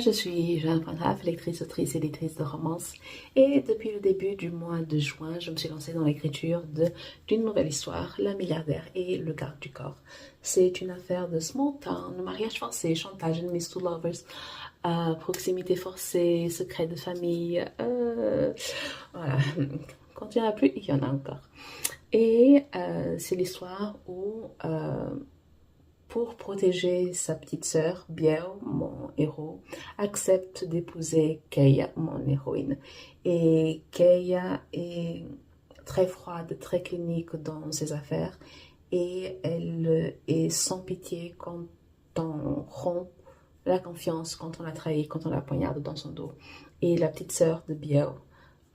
je suis Jeanne Panhaf, lectrice, autrice, éditrice de romance. Et depuis le début du mois de juin, je me suis lancée dans l'écriture d'une nouvelle histoire, La milliardaire et le garde du corps. C'est une affaire de small town, mariage forcé, chantage, enemies to lovers, proximité forcée, secret de famille. Voilà. Quand il n'y en a plus, il y en a encore. Et c'est l'histoire où pour protéger sa petite sœur, Biel, mon héros, accepte d'épouser Keia, mon héroïne. Et Keia est très froide, très clinique dans ses affaires et elle est sans pitié quand on rompt la confiance, quand on la trahit, quand on la poignarde dans son dos. Et la petite sœur de Biel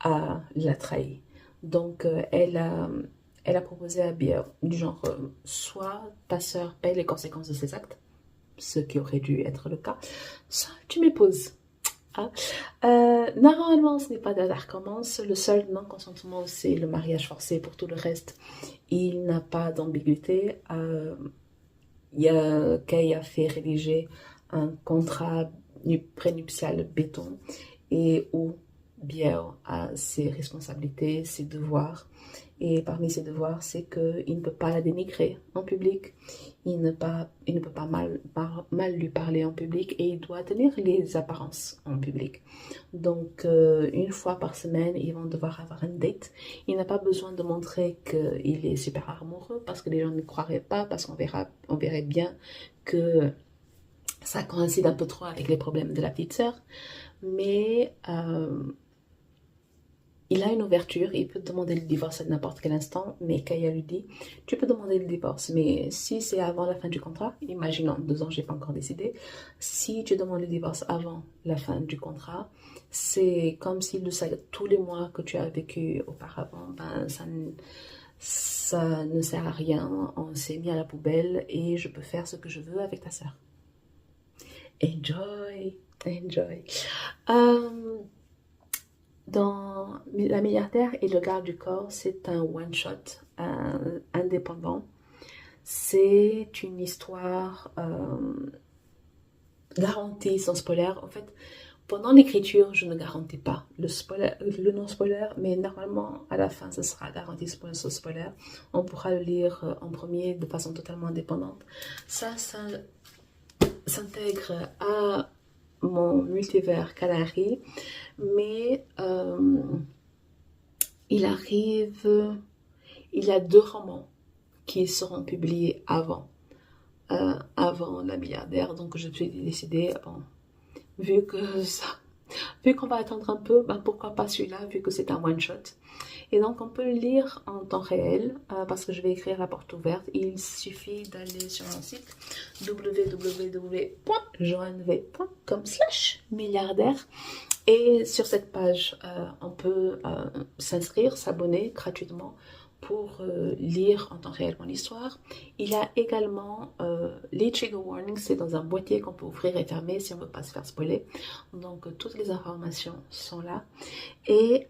l'a trahi. Donc elle a proposé à Biel du genre soit ta sœur paye les conséquences de ses actes, ce qui aurait dû être le cas, soit tu m'épouses. Ah. Normalement, ce n'est pas d'hasard commence. Le seul non-consentement, c'est le mariage forcé. Pour tout le reste, il n'a pas d'ambiguïté. Kay a fait rédiger un contrat prénuptial béton et où Biel a ses responsabilités, ses devoirs. Et parmi ses devoirs, c'est qu'il ne peut pas la dénigrer en public, il ne peut pas mal lui parler en public et il doit tenir les apparences en public. Donc, une fois par semaine, ils vont devoir avoir une date. Il n'a pas besoin de montrer qu'il est super amoureux parce que les gens ne croiraient pas, parce on verrait bien que ça coïncide un peu trop avec les problèmes de la petite sœur. Mais il a une ouverture, il peut demander le divorce à n'importe quel instant, mais Kaya lui dit, tu peux demander le divorce, mais si c'est avant la fin du contrat, imaginons 2 ans, j'ai pas encore décidé, si tu demandes le divorce avant la fin du contrat, c'est comme si tous les mois que tu as vécu auparavant, ça ne sert à rien, on s'est mis à la poubelle et je peux faire ce que je veux avec ta sœur. Enjoy, enjoy. Dans La milliardaire et le garde du corps, c'est un one-shot indépendant. C'est une histoire garantie sans spoiler. En fait, pendant l'écriture, je ne garantis pas le non-spoiler, mais normalement, à la fin, ce sera garanti sans spoiler. On pourra le lire en premier de façon totalement indépendante. Ça s'intègre à mon multivers Canary, mais il y a 2 romans qui seront publiés avant La milliardaire, donc je me suis décidée, bon, vu qu'on va attendre un peu, ben pourquoi pas celui-là, vu que c'est un one-shot. Et donc on peut le lire en temps réel, parce que je vais écrire la porte ouverte. Il suffit d'aller sur mon site www.joanv.com/milliardaire. Et sur cette page, on peut s'inscrire, s'abonner gratuitement pour lire en temps réel mon histoire. Il y a également les trigger warnings, c'est dans un boîtier qu'on peut ouvrir et fermer si on ne veut pas se faire spoiler. Donc toutes les informations sont là et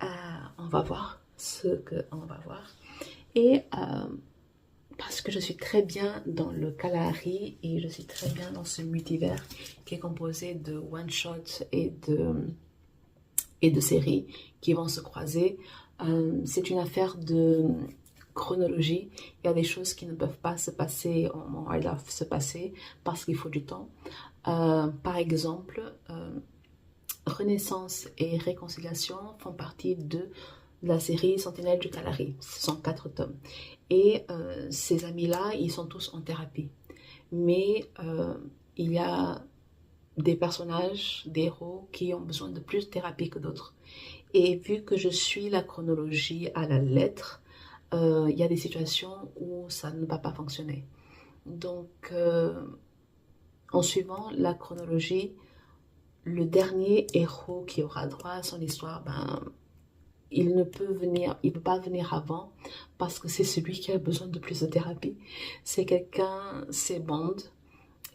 on va voir ce qu'on va voir. Et parce que je suis très bien dans le Kalahari et je suis très bien dans ce multivers qui est composé de one-shots et de séries qui vont se croiser. C'est une affaire de chronologie. Il y a des choses qui ne peuvent pas se passer au moment où elles doivent se passer parce qu'il faut du temps. Par exemple, Renaissance et Réconciliation font partie de la série Sentinelle du Kalahari. Ce sont 4 tomes. Et ces amis-là, ils sont tous en thérapie. Mais il y a des personnages, des héros qui ont besoin de plus de thérapie que d'autres. Et vu que je suis la chronologie à la lettre, il y a des situations où ça ne va pas fonctionner. Donc, en suivant la chronologie, le dernier héros qui aura droit à son histoire, il ne peut pas venir avant parce que c'est celui qui a besoin de plus de thérapie. C'est Bond.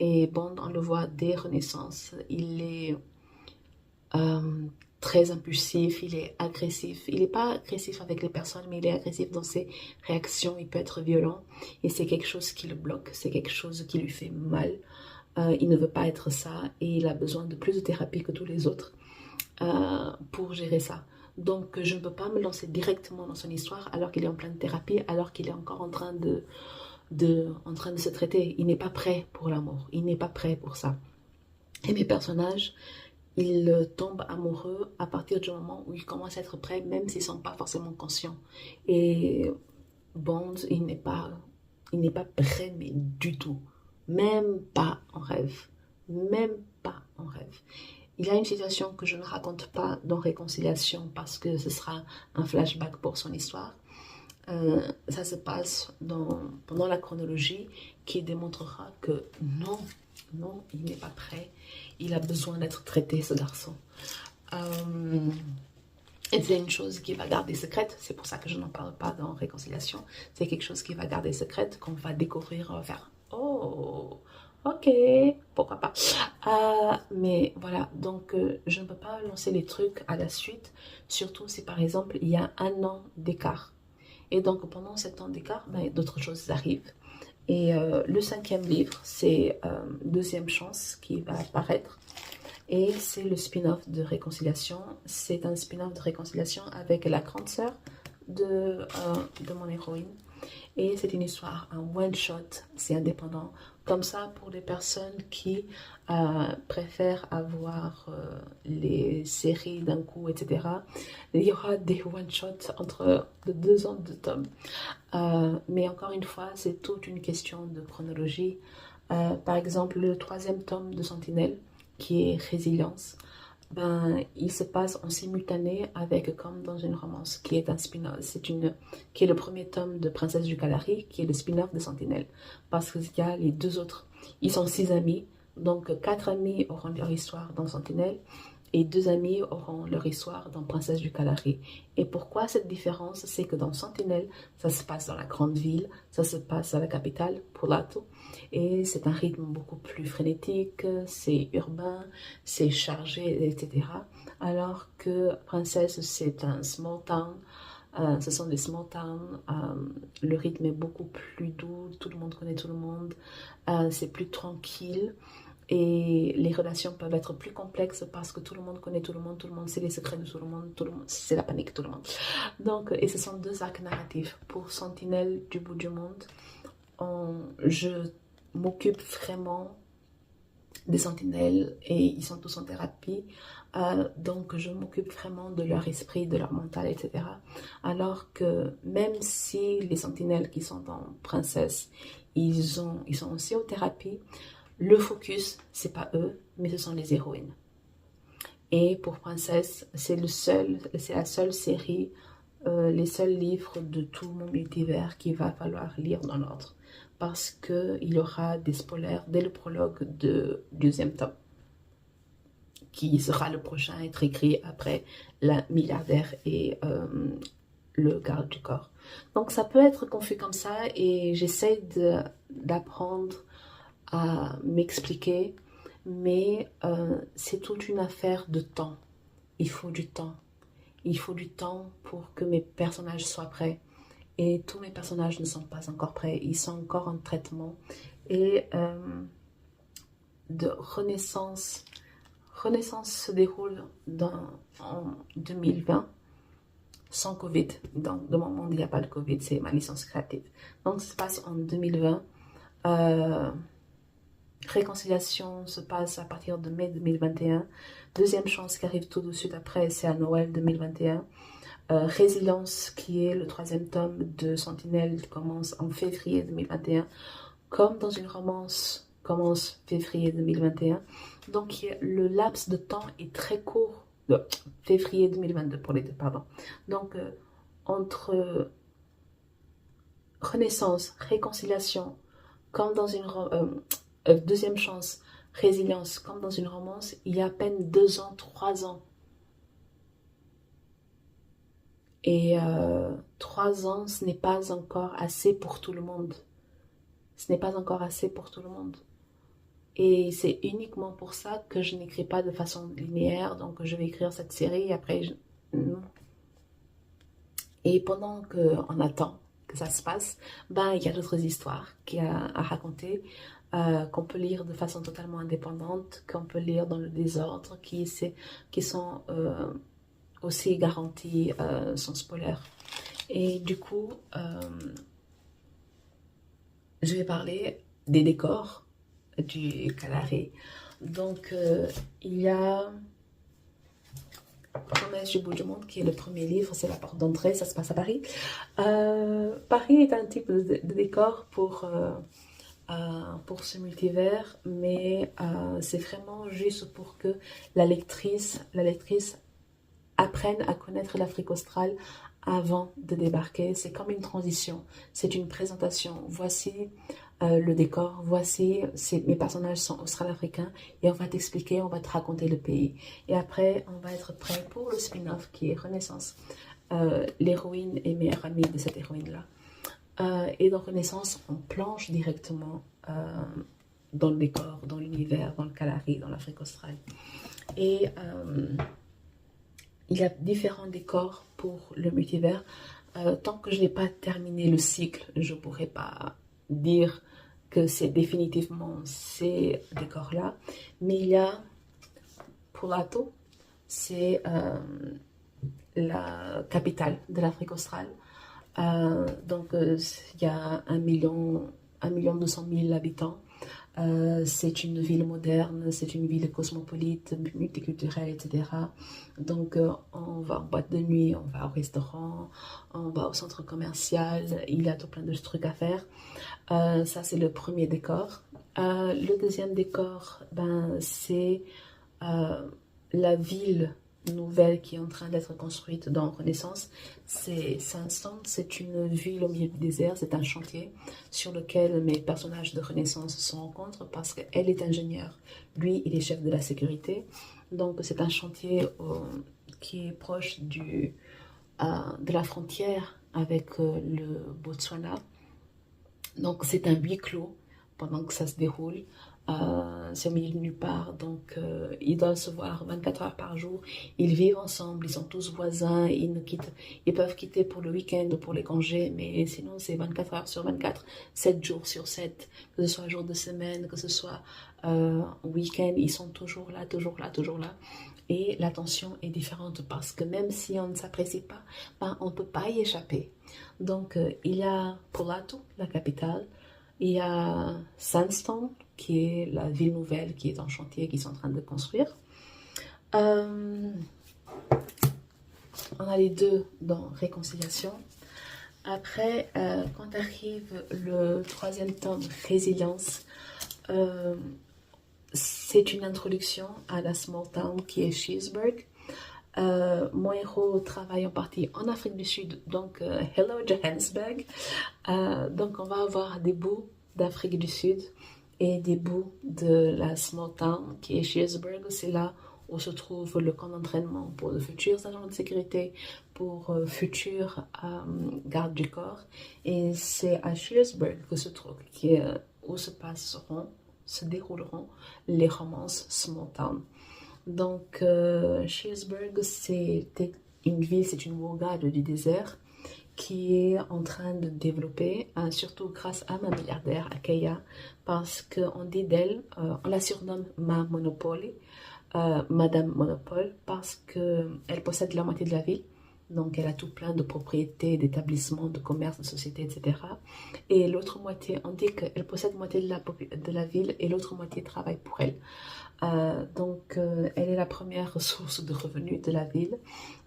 Et Bond, on le voit dès Renaissance, il est très impulsif, il est agressif. Il n'est pas agressif avec les personnes, mais il est agressif dans ses réactions, il peut être violent. Et c'est quelque chose qui le bloque, c'est quelque chose qui lui fait mal. il ne veut pas être ça et il a besoin de plus de thérapie que tous les autres pour gérer ça. Donc je ne peux pas me lancer directement dans son histoire alors qu'il est en pleine thérapie, alors qu'il est encore en train en train de se traiter. Il n'est pas prêt pour l'amour, il n'est pas prêt pour ça. Et mes personnages, ils tombent amoureux à partir du moment où ils commencent à être prêts, même s'ils ne sont pas forcément conscients. Et Bond, il n'est pas prêt, mais du tout. Même pas en rêve. Même pas en rêve. Il y a une situation que je ne raconte pas dans Réconciliation parce que ce sera un flashback pour son histoire. Ça se passe pendant la chronologie qui démontrera que non, il n'est pas prêt. Il a besoin d'être traité, ce garçon. Et c'est une chose qui va garder secrète. C'est pour ça que je n'en parle pas dans Réconciliation. C'est quelque chose qui va garder secrète, qu'on va découvrir vers... Oh, ok, pourquoi pas. Mais voilà, donc je ne peux pas lancer les trucs à la suite, surtout si par exemple il y a 1 an d'écart. Et donc pendant 7 ans d'écart, d'autres choses arrivent. Et le 5e livre, c'est Deuxième Chance qui va apparaître. Et c'est le spin-off de Réconciliation. C'est un spin-off de Réconciliation avec la grande sœur de mon héroïne. Et c'est une histoire, un one-shot, c'est indépendant. Comme ça, pour les personnes qui préfèrent avoir les séries d'un coup, etc., il y aura des one-shots entre de 2 ans de tomes. Mais encore une fois, c'est toute une question de chronologie. Par exemple, le 3e tome de Sentinelle, qui est Résilience, il se passe en simultané avec Comme dans une romance, qui est un spin-off, qui est le premier tome de Princesse du Calari, qui est le spin-off de Sentinelle. Parce qu'il y a les 2 autres. Ils sont 6 amis, donc 4 amis auront leur histoire dans Sentinelle, et 2 amis auront leur histoire dans Princesse du Calari. Et pourquoi cette différence? C'est que dans Sentinelle, ça se passe dans la grande ville, ça se passe à la capitale, Pulato, et c'est un rythme beaucoup plus frénétique, c'est urbain, c'est chargé, etc. Alors que Princesse, c'est un small town, ce sont des small towns, le rythme est beaucoup plus doux, tout le monde connaît tout le monde, c'est plus tranquille. Et les relations peuvent être plus complexes parce que tout le monde connaît tout le monde sait les secrets de tout le monde c'est la panique, tout le monde. Donc, et ce sont 2 arcs narratifs. Pour Sentinelle du bout du monde, je m'occupe vraiment des sentinelles et ils sont tous en thérapie. Donc, je m'occupe vraiment de leur esprit, de leur mental, etc. Alors que même si les sentinelles qui sont en Princesse, ils sont aussi en thérapie, le focus, c'est pas eux, mais ce sont les héroïnes. Et pour Princesse, c'est la seule série, les seuls livres de tout mon multivers qu'il va falloir lire dans l'ordre. Parce qu'il y aura des spoilers dès le prologue du 2e tome, qui sera le prochain à être écrit après La Milliardaire et Le Garde du Corps. Donc ça peut être confus comme ça et j'essaie d'apprendre à m'expliquer, mais c'est toute une affaire de temps. Il faut du temps. Il faut du temps pour que mes personnages soient prêts. Et tous mes personnages ne sont pas encore prêts. Ils sont encore en traitement. Et de Renaissance se déroule en 2020, sans Covid. Donc, de mon monde, il n'y a pas de Covid. C'est ma licence créative. Donc, ça se passe en 2020. Réconciliation se passe à partir de mai 2021. Deuxième Chance qui arrive tout de suite après, c'est à Noël 2021. Résilience, qui est le 3e tome de Sentinelle, commence en février 2021. Comme dans une romance, commence février 2021. Donc le laps de temps est très court. Février 2022 pour les deux, pardon. Donc entre Renaissance, Réconciliation, comme dans une Deuxième Chance, Résilience, comme dans une romance, il y a à peine 2 ans, 3 ans. Et 3 ans, ce n'est pas encore assez pour tout le monde. Ce n'est pas encore assez pour tout le monde. Et c'est uniquement pour ça que je n'écris pas de façon linéaire. Donc je vais écrire cette série et après... Et pendant qu'on attend que ça se passe, ben, il y a d'autres histoires à raconter, qu'on peut lire de façon totalement indépendante, qu'on peut lire dans le désordre, qui sont aussi garanties sans spoiler. Et du coup, je vais parler des décors du Kalahari. Donc, il y a Promesse du bout du monde, qui est le premier livre, c'est la porte d'entrée, ça se passe à Paris. Paris est un type de décor pour ce multivers, mais c'est vraiment juste pour que la lectrice apprenne à connaître l'Afrique australe avant de débarquer. C'est comme une transition, c'est une présentation. Voici le décor, voici, mes personnages sont australo-africains et on va t'expliquer, on va te raconter le pays. Et après, on va être prêt pour le spin-off qui est Renaissance. L'héroïne est meilleure amie de cette héroïne-là. Et dans Renaissance, on plonge directement dans le décor, dans l'univers, dans le Kalahari, dans l'Afrique australe. Et il y a différents décors pour le multivers. Tant que je n'ai pas terminé le cycle, je ne pourrais pas dire que c'est définitivement ces décors-là. Mais il y a Pulato, c'est la capitale de l'Afrique australe. Donc, il y a 1,2 million habitants. C'est une ville moderne, c'est une ville cosmopolite, multiculturelle, etc. Donc, on va en boîte de nuit, on va au restaurant, on va au centre commercial, il y a tout plein de trucs à faire. Ça, c'est le premier décor. Le deuxième décor, ben, c'est la ville nouvelle qui est en train d'être construite dans Renaissance. C'est Sandstone, c'est une ville au milieu du désert, c'est un chantier sur lequel mes personnages de Renaissance se rencontrent parce qu'elle est ingénieure, lui il est chef de la sécurité. Donc c'est un chantier qui est proche de la frontière avec le Botswana. Donc c'est un huis clos pendant que ça se déroule. C'est au milieu de nulle part, donc ils doivent se voir 24 heures par jour. Ils vivent ensemble, ils sont tous voisins, ils peuvent quitter pour le week-end ou pour les congés, mais sinon c'est 24 heures sur 24, 7 jours sur 7, que ce soit jour de semaine, que ce soit week-end, ils sont toujours là, toujours là, toujours là. Et l'attention est différente parce que même si on ne s'apprécie pas, ben, on ne peut pas y échapper. Donc il y a Pulato, la capitale, il y a Sandstone, qui est la ville nouvelle qui est en chantier, qui sont en train de construire. On a les deux dans Réconciliation. Après, quand arrive le troisième tome, Résilience, c'est une introduction à la small town qui est Schiesburg. Mon héros travaille en partie en Afrique du Sud, donc hello Johannesburg. Donc on va avoir des bouts d'Afrique du Sud et des bouts de la small town qui est Schiesburg. C'est là où se trouve le camp d'entraînement pour de futurs agents de sécurité, pour futurs gardes du corps. Et c'est à Schiesburg que se trouve, où se dérouleront les romances small town. Donc, Schiesburg, c'est une ville, c'est une bourgade du désert qui est en train de développer, surtout grâce à ma milliardaire, Akeya, parce qu'on dit d'elle, on la surnomme Ma Monopoly, Madame Monopole, parce qu'elle possède la moitié de la ville. Donc, elle a tout plein de propriétés, d'établissements, de commerces, de sociétés, etc. Et l'autre moitié, on dit qu'elle possède la moitié de la ville et l'autre moitié travaille pour elle. Donc, elle est la première source de revenus de la ville.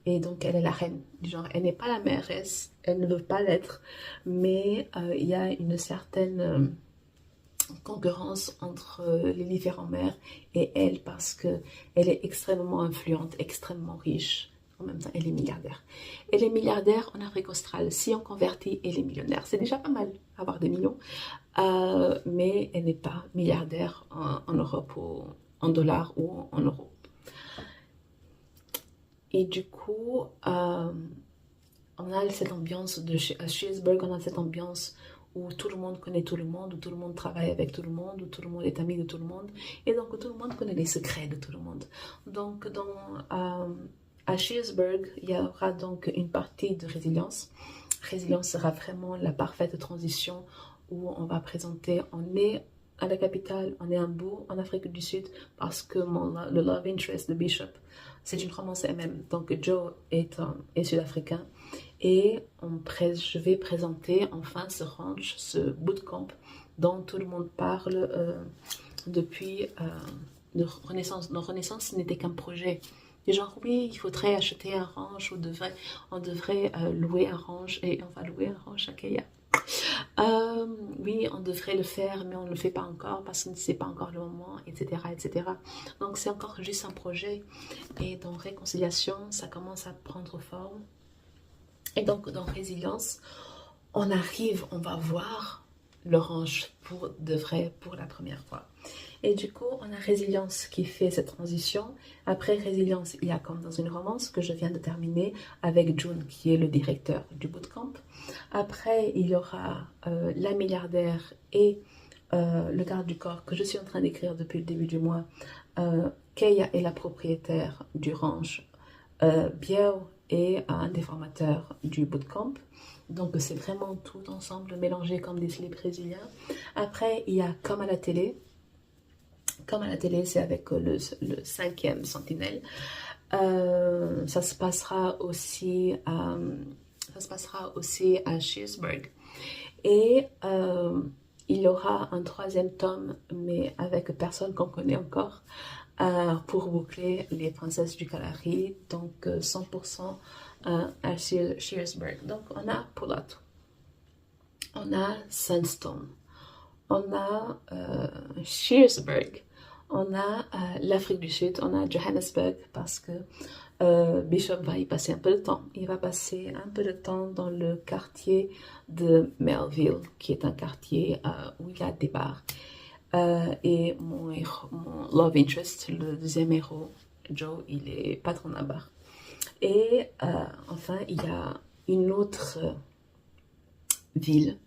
Et donc, elle est la reine. Du genre, elle n'est pas la mairesse, elle ne veut pas l'être. Mais il y a une certaine concurrence entre les différents maires et elle parce qu'elle est extrêmement influente, extrêmement riche. En même temps, elle est milliardaire. Elle est milliardaire en Afrique australe. Si on convertit, elle est millionnaire. C'est déjà pas mal avoir des millions. Mais elle n'est pas milliardaire en Europe ou en dollars ou en euros. Et du coup, on a cette ambiance à Schiesburg, on a cette ambiance où tout le monde connaît tout le monde, où tout le monde travaille avec tout le monde, où tout le monde est ami de tout le monde. Et donc, tout le monde connaît les secrets de tout le monde. Donc, à Schiesburg, il y aura donc une partie de résilience Résilience sera vraiment la parfaite transition où on va présenter, on est à la capitale, on est un bout en Afrique du Sud parce que le love interest de Bishop, c'est une romance elle-même. Donc Joe est sud-africain et je vais présenter enfin ce ranch, ce bootcamp dont tout le monde parle depuis de Renaissance. Non, Renaissance n'était qu'un projet. Et genre, oui, il faudrait acheter un ranch, on devrait louer un ranch et on va louer un ranch à Kenya. Oui, on devrait le faire, mais on ne le fait pas encore parce que ce n'est pas encore le moment, etc., etc. Donc, c'est encore juste un projet. Et dans Réconciliation, ça commence à prendre forme. Et donc, dans Résilience, on va voir l'orange pour de vrai, pour la première fois. Et du coup, on a Résilience qui fait cette transition. Après Résilience, il y a comme dans une romance que je viens de terminer avec June, qui est le directeur du bootcamp. Après, il y aura La milliardaire et le garde du corps que je suis en train d'écrire depuis le début du mois. Keia est la propriétaire du ranch. Biao est un des formateurs du bootcamp. Donc, c'est vraiment tout ensemble mélangé comme des slips brésiliens. Après, il y a Comme à la télé. Comme à la télé, c'est avec le 5e Sentinelle. Ça se passera aussi à Shearsburg. Et il y aura un 3e tome, mais avec personne qu'on connaît encore, pour boucler les princesses du Kalahari. Donc 100% à Shearsburg. Donc on a Poulat, on a Sandstone, on a Shearsburg, on a l'Afrique du Sud, on a Johannesburg parce que Bishop va y passer un peu de temps. Il va passer un peu de temps dans le quartier de Melville, qui est un quartier où il y a des bars. Et mon love interest, le deuxième héros, Joe, il est patron d'un bar. Et enfin, il y a une autre ville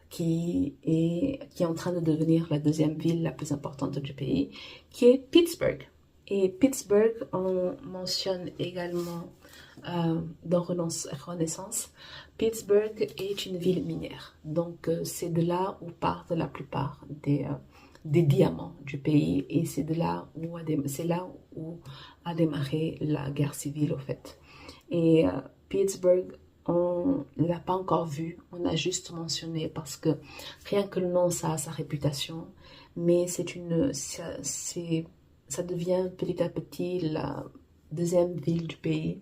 qui est en train de devenir la deuxième ville la plus importante du pays, qui est Pittsburgh. Et Pittsburgh, on mentionne également dans Renaissance, Pittsburgh est une ville minière. Donc, c'est de là où partent la plupart des diamants du pays. Et c'est là où a démarré la guerre civile, au fait. Et Pittsburgh, on ne l'a pas encore vu, on a juste mentionné parce que rien que le nom, ça a sa réputation. Mais ça devient petit à petit la deuxième ville du pays,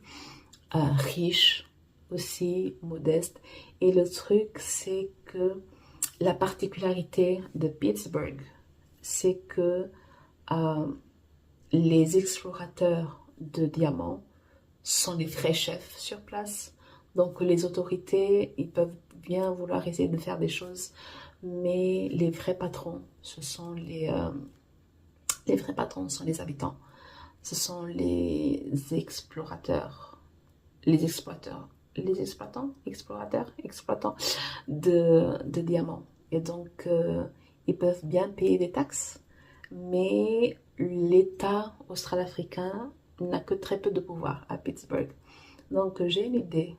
riche, aussi modeste. Et le truc, c'est que la particularité de Pittsburgh, c'est que les explorateurs de diamants sont les vrais chefs sur place. Donc les autorités, ils peuvent bien vouloir essayer de faire des choses, mais les vrais patrons, les vrais patrons sont les habitants. Ce sont les explorateurs, exploitants de diamants. Et donc, ils peuvent bien payer des taxes, mais l'État austral-africain n'a que très peu de pouvoir à Pittsburgh. Donc, j'ai une idée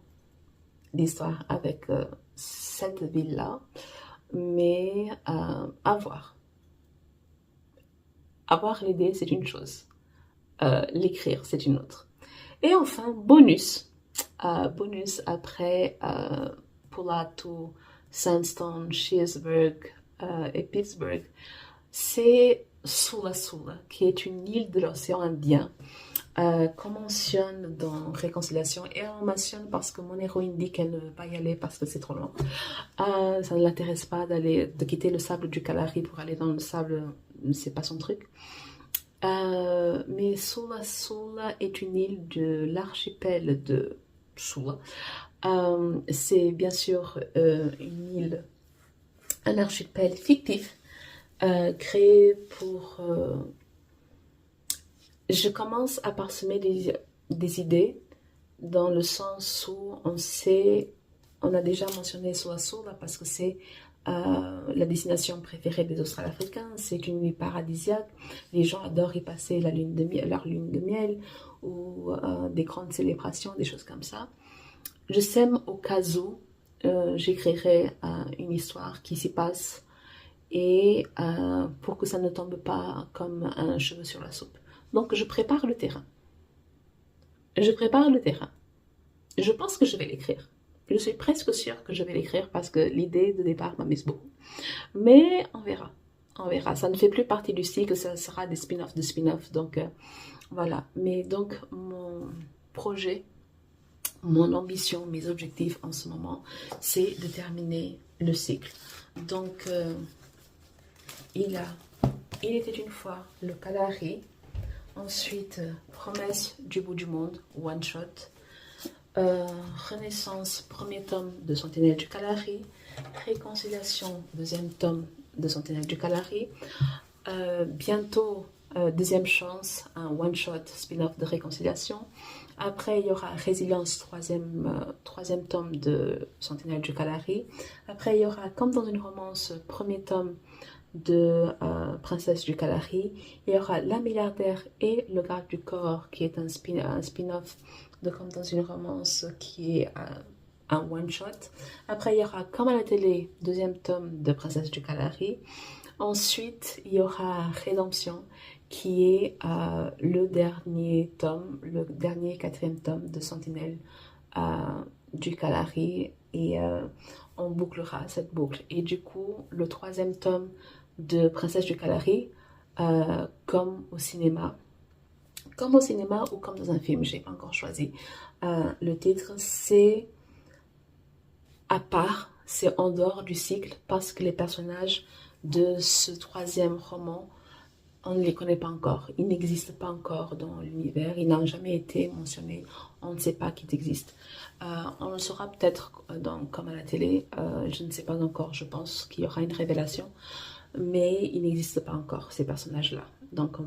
d'histoire avec cette ville-là, mais à voir. Avoir l'idée, c'est une chose. L'écrire, c'est une autre. Et enfin, bonus après Pulato, Sandstone, Shearsburg et Pittsburgh, c'est Sula Sula, qui est une île de l'océan Indien qu'on mentionne dans Réconciliation, et on mentionne parce que mon héroïne dit qu'elle ne veut pas y aller parce que c'est trop loin. Ça ne l'intéresse pas de quitter le sable du Kalahari pour aller dans le sable, c'est pas son truc. Mais Sula Sula est une île de l'archipel de Sula. C'est bien sûr une île, un archipel fictif créé pour... Je commence à parsemer des idées dans le sens où on a déjà mentionné Sula Sula parce que c'est la destination préférée des Australes-Africains. C'est une île paradisiaque. Les gens adorent y passer leur lune de miel ou des grandes célébrations, des choses comme ça. Je sème au cas où j'écrirai une histoire qui s'y passe et pour que ça ne tombe pas comme un cheveu sur la soupe. Donc je prépare le terrain. Je prépare le terrain. Je pense que je vais l'écrire. Je suis presque sûre que je vais l'écrire parce que l'idée de départ m'amuse beaucoup. Mais on verra. On verra. Ça ne fait plus partie du cycle, ça sera des spin-offs de spin-offs. Donc voilà. Mais donc mon projet, mon ambition, mes objectifs en ce moment, c'est de terminer le cycle. Donc il était une fois le Kalahari. Ensuite, Promesse du bout du monde, One Shot. Renaissance, premier tome de Sentinelle du Kalahari. Réconciliation, deuxième tome de Sentinelle du Kalahari. Bientôt, deuxième chance, un One Shot spin-off de Réconciliation. Après, il y aura Résilience, troisième tome de Sentinelle du Kalahari. Après, il y aura, comme dans une romance, premier tome de Princesse du Kalahari. Il y aura La milliardaire et le garde du corps, qui est un spin-off de Comme dans une romance, qui est un one-shot. Après, il y aura Comme à la télé, deuxième tome de Princesse du Kalahari. Ensuite, il y aura Rédemption, qui est le dernier tome, le dernier quatrième tome de Sentinelle du Kalahari. Et on bouclera cette boucle. Et du coup, le troisième tome de Princesse du Kalahari, comme au cinéma ou comme dans un film, j'ai pas encore choisi le titre, c'est à part, c'est en dehors du cycle, parce que les personnages de ce troisième roman, on ne les connaît pas encore, ils n'existent pas encore dans l'univers, ils n'ont jamais été mentionnés, on ne sait pas qu'ils existent. On le saura peut-être comme à la télé, je ne sais pas encore, je pense qu'il y aura une révélation, mais ils n'existent pas encore, ces personnages-là. Donc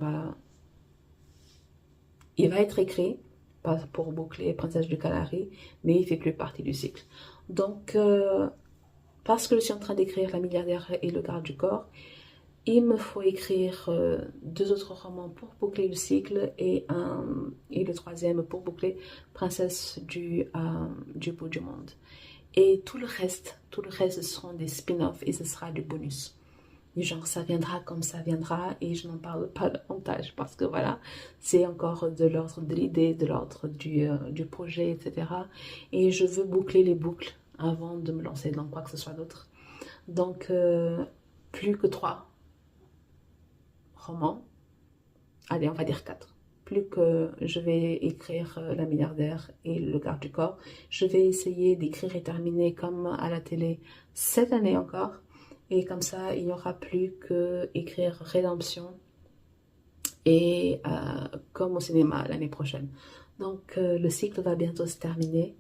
il va être écrit, pas pour boucler Princesse du Kalahari, mais il ne fait plus partie du cycle. Donc, parce que je suis en train d'écrire La milliardaire et le garde du corps, il me faut écrire deux autres romans pour boucler le cycle et le troisième pour boucler Princesse du bout du monde. Et tout le reste, ce seront des spin-offs et ce sera du bonus. Et genre, ça viendra comme ça viendra et je n'en parle pas davantage parce que voilà, c'est encore de l'ordre de l'idée, de l'ordre du projet, etc. Et je veux boucler les boucles avant de me lancer dans quoi que ce soit d'autre. Donc, plus que 3 romans, allez, on va dire 4. Plus que je vais écrire La milliardaire et le garde du corps, je vais essayer d'écrire et terminer comme à la télé cette année encore. Et comme ça, il n'y aura plus que écrire Rédemption et comme au cinéma l'année prochaine. Donc le cycle va bientôt se terminer,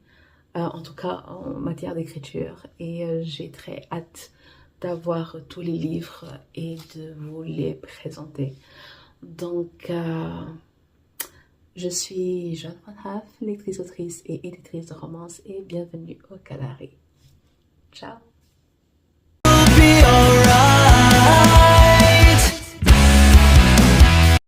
en tout cas en matière d'écriture. Et j'ai très hâte d'avoir tous les livres et de vous les présenter. Donc je suis Joanne Van Haaf, lectrice, autrice et éditrice de romance et bienvenue au Kalahari. Ciao!